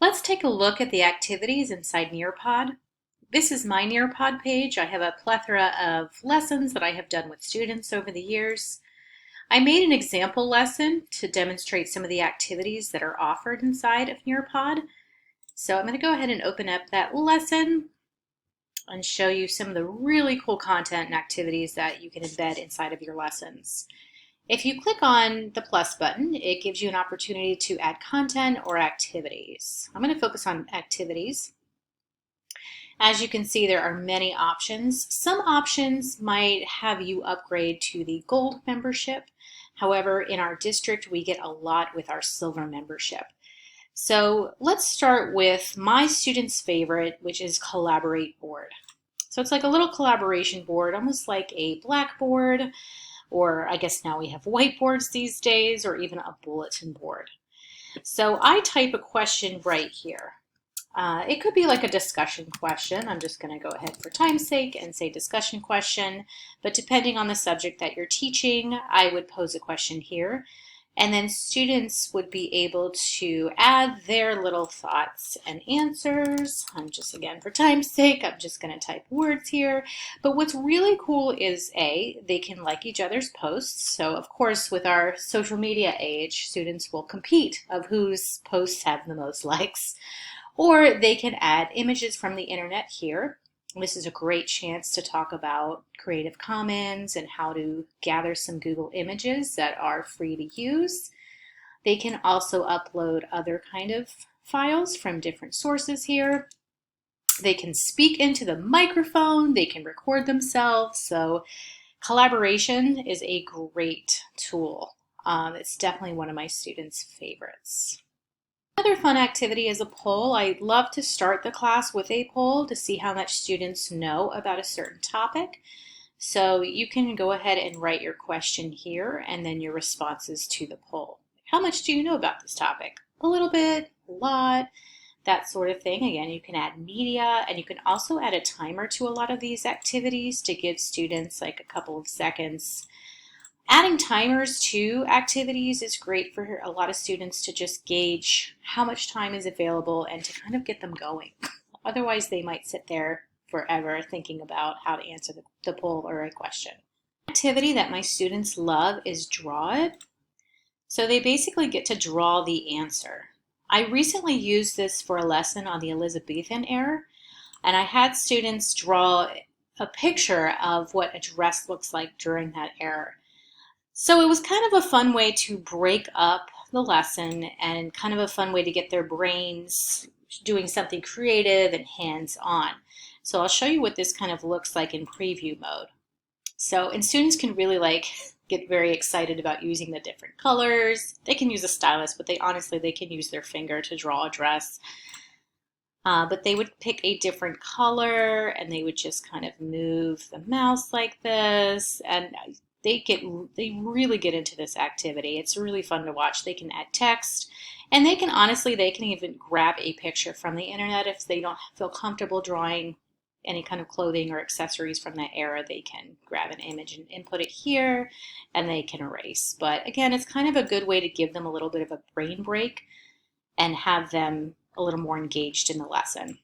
Let's take a look at the activities inside Nearpod. This is my Nearpod page. I have a plethora of lessons that I have done with students over the years. I made an example lesson to demonstrate some of the activities that are offered inside of Nearpod. So I'm going to go ahead and open up that lesson and show you some of the really cool content and activities that you can embed inside of your lessons. If you click on the plus button, it gives you an opportunity to add content or activities. I'm going to focus on activities. As you can see, there are many options. Some options might have you upgrade to the gold membership. However, in our district, we get a lot with our silver membership. So let's start with my students' favorite, which is Collaborate Board. So it's like a little collaboration board, almost like a blackboard, or I guess now we have whiteboards these days, or even a bulletin board. So I type a question right here. It could be like a discussion question. I'm just going to go ahead for time's sake and say discussion question, but depending on the subject that you're teaching, I would pose a question here. And then students would be able to add their little thoughts and answers. I'm just, again, for time's sake, I'm just going to type words here. But what's really cool is they can like each other's posts. So of course, with our social media age, students will compete of whose posts have the most likes. Or they can add images from the internet here. This is a great chance to talk about Creative Commons and how to gather some Google images that are free to use. They can also upload other kind of files from different sources here. They can speak into the microphone, they can record themselves. So collaboration is a great tool. It's definitely one of my students' favorites. Another fun activity is a poll. I love to start the class with a poll to see how much students know about a certain topic. So you can go ahead and write your question here and then your responses to the poll. How much do you know about this topic? A little bit, a lot, that sort of thing. Again, you can add media and you can also add a timer to a lot of these activities to give students like a couple of seconds. Adding timers to activities is great for a lot of students to just gauge how much time is available and to kind of get them going. Otherwise, they might sit there forever thinking about how to answer the poll or a question. Activity that my students love is Draw It. So they basically get to draw the answer. I recently used this for a lesson on the Elizabethan era, and I had students draw a picture of what a dress looks like during that era. So it was kind of a fun way to break up the lesson and kind of a fun way to get their brains doing something creative and hands-on. So I'll show you what this kind of looks like in preview mode. And students can really get very excited about using the different colors. They can use a stylus, but they can use their finger to draw a dress. But they would pick a different color and they would just kind of move the mouse like this, and they really get into this activity. It's really fun to watch. They can add text, and they can even grab a picture from the internet if they don't feel comfortable drawing any kind of clothing or accessories from that era. They can grab an image and input it here, and they can erase. But again, it's kind of a good way to give them a little bit of a brain break and have them a little more engaged in the lesson.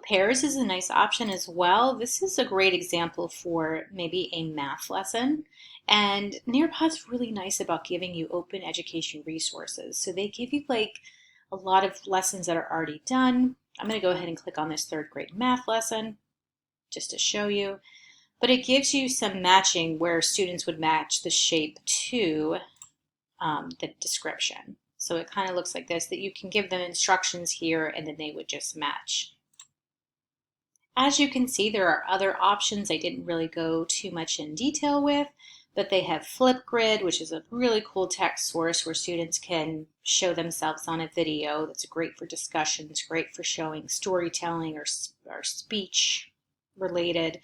Pairs is a nice option as well. This is a great example for maybe a math lesson. And Nearpod's really nice about giving you open education resources. So they give you a lot of lessons that are already done. I'm going to go ahead and click on this third grade math lesson just to show you. But it gives you some matching where students would match the shape to the description. So it kind of looks like this, that you can give them instructions here and then they would just match. As you can see, there are other options I didn't really go too much in detail with, but they have Flipgrid, which is a really cool text source where students can show themselves on a video. That's great for discussions, great for showing storytelling or speech related.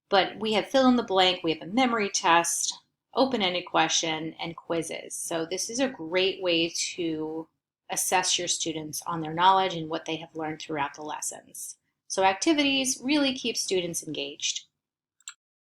But we have fill in the blank, we have a memory test, open-ended question, and quizzes. So this is a great way to assess your students on their knowledge and what they have learned throughout the lessons. So activities really keep students engaged.